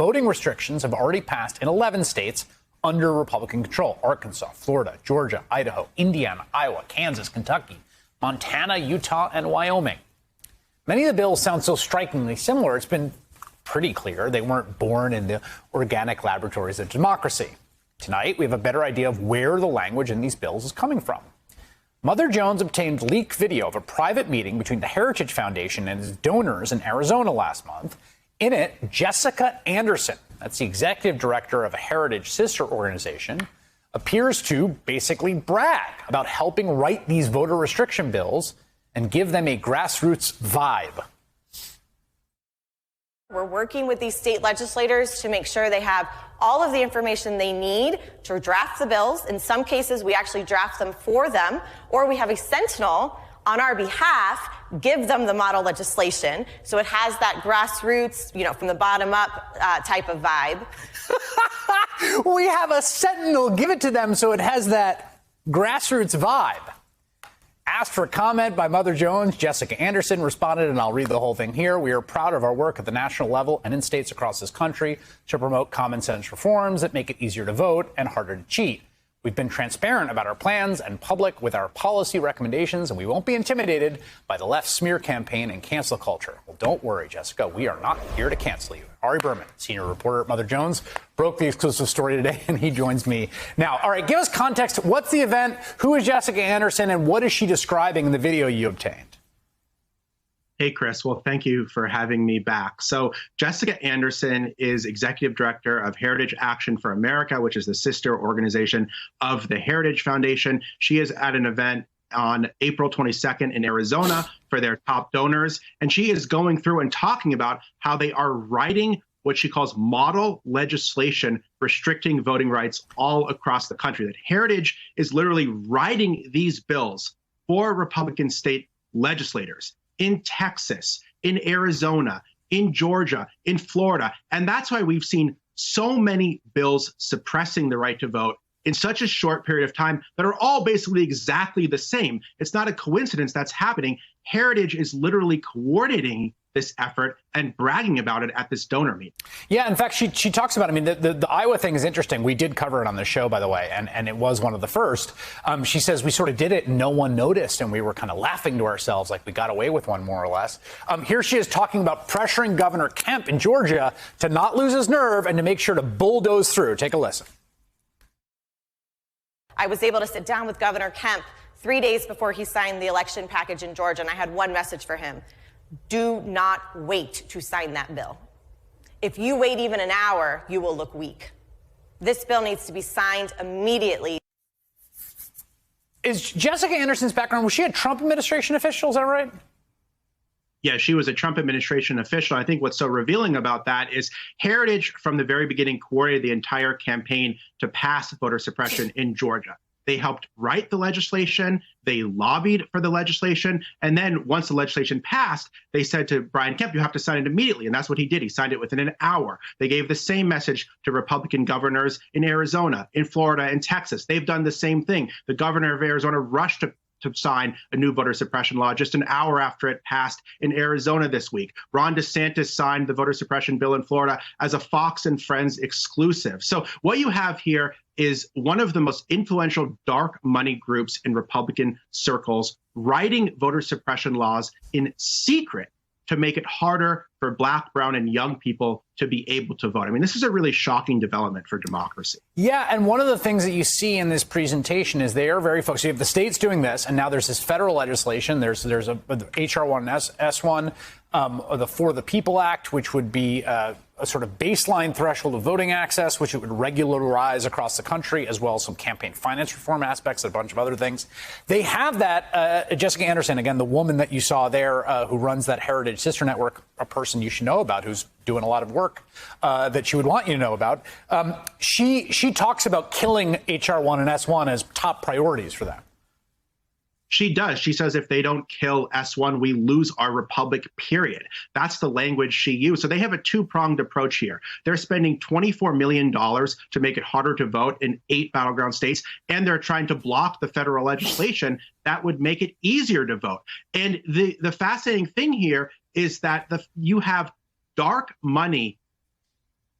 voting restrictions have already passed in 11 states under Republican control: Arkansas, Florida, Georgia, Idaho, Indiana, Iowa, Kansas, Kentucky, Montana, Utah, and Wyoming. Many of the bills sound so strikingly similar, it's been pretty clear they weren't born in the organic laboratories of democracy. Tonight, we have a better idea of where the language in these bills is coming from. Mother Jones obtained leaked video of a private meeting between the Heritage Foundation and its donors in Arizona last month. In it, Jessica Anderson, that's the executive director of a Heritage sister organization, appears to basically brag about helping write these voter restriction bills and give them a grassroots vibe. We're working with these state legislators to make sure they have all of the information they need to draft the bills. In some cases, we actually draft them for them, or we have a sentinel on our behalf give them the model legislation. So it has that grassroots, from the bottom up type of vibe. We have a sentinel give it to them so it has that grassroots vibe. Asked for comment by Mother Jones, Jessica Anderson responded, and I'll read the whole thing here. We are proud of our work at the national level and in states across this country to promote common sense reforms that make it easier to vote and harder to cheat. We've been transparent about our plans and public with our policy recommendations, and we won't be intimidated by the left smear campaign and cancel culture. Well, don't worry, Jessica. We are not here to cancel you. Ari Berman, senior reporter at Mother Jones, broke the exclusive story today, and he joins me now. All right, give us context. What's the event? Who is Jessica Anderson, and what is she describing in the video you obtained? Hey, Chris. Well, thank you for having me back. So Jessica Anderson is executive director of Heritage Action for America, which is the sister organization of the Heritage Foundation. She is at an event on April 22nd in Arizona for their top donors. And she is going through and talking about how they are writing what she calls model legislation restricting voting rights all across the country. That Heritage is literally writing these bills for Republican state legislators in Texas, in Arizona, in Georgia, in Florida. And that's why we've seen so many bills suppressing the right to vote in such a short period of time that are all basically exactly the same. It's not a coincidence that's happening. Heritage is literally coordinating this effort and bragging about it at this donor meeting. Yeah, in fact, she talks about, the Iowa thing is interesting. We did cover it on the show, by the way, and it was one of the first. She says we sort of did it and no one noticed, and we were kind of laughing to ourselves like we got away with one, more or less. Here she is talking about pressuring Governor Kemp in Georgia to not lose his nerve and to make sure to bulldoze through. Take a listen. I was able to sit down with Governor Kemp 3 days before he signed the election package in Georgia, and I had one message for him. Do not wait to sign that bill. If you wait even an hour, you will look weak. This bill needs to be signed immediately. Is Jessica Anderson's background, was she a Trump administration official? Is that right? Yeah, she was a Trump administration official. I think what's so revealing about that is Heritage, from the very beginning, coordinated the entire campaign to pass voter suppression in Georgia. They helped write the legislation. They lobbied for the legislation. And then once the legislation passed, they said to Brian Kemp, you have to sign it immediately. And that's what he did. He signed it within an hour. They gave the same message to Republican governors in Arizona, in Florida, and Texas. They've done the same thing. The governor of Arizona rushed to sign a new voter suppression law just an hour after it passed in Arizona this week. Ron DeSantis signed the voter suppression bill in Florida as a Fox and Friends exclusive. So what you have here is one of the most influential dark money groups in Republican circles writing voter suppression laws in secret to make it harder for Black, brown, and young people to be able to vote. This is a really shocking development for democracy. Yeah, and one of the things that you see in this presentation is they are very focused. You have the states doing this, and now there's this federal legislation. There's a H.R. 1 and S1, the For the People Act, which would be a sort of baseline threshold of voting access, which it would regularize across the country, as well as some campaign finance reform aspects and a bunch of other things. They have that. Jessica Anderson, again, the woman that you saw there who runs that Heritage Sister Network, a person you should know about who's doing a lot of work that she would want you to know about. She talks about killing H.R. 1 and S1 as top priorities for them. She does. She says if they don't kill S1, we lose our republic, period. That's the language she used. So they have a two-pronged approach here. They're spending $24 million to make it harder to vote in 8 battleground states, and they're trying to block the federal legislation that would make it easier to vote. And the fascinating thing here is that you have dark money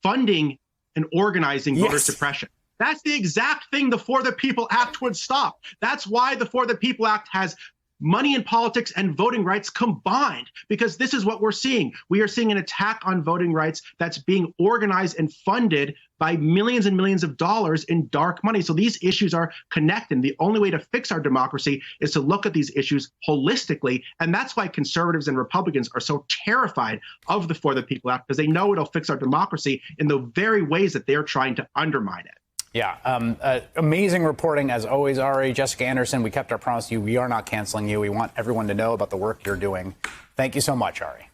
funding and organizing voter suppression. That's the exact thing the For the People Act would stop. That's why the For the People Act has money in politics and voting rights combined, because this is what we're seeing. We are seeing an attack on voting rights that's being organized and funded by millions and millions of dollars in dark money. So these issues are connected. The only way to fix our democracy is to look at these issues holistically. And that's why conservatives and Republicans are so terrified of the For the People Act, because they know it'll fix our democracy in the very ways that they're trying to undermine it. Yeah, amazing reporting as always, Ari. Jessica Anderson, we kept our promise to you. We are not canceling you. We want everyone to know about the work you're doing. Thank you so much, Ari.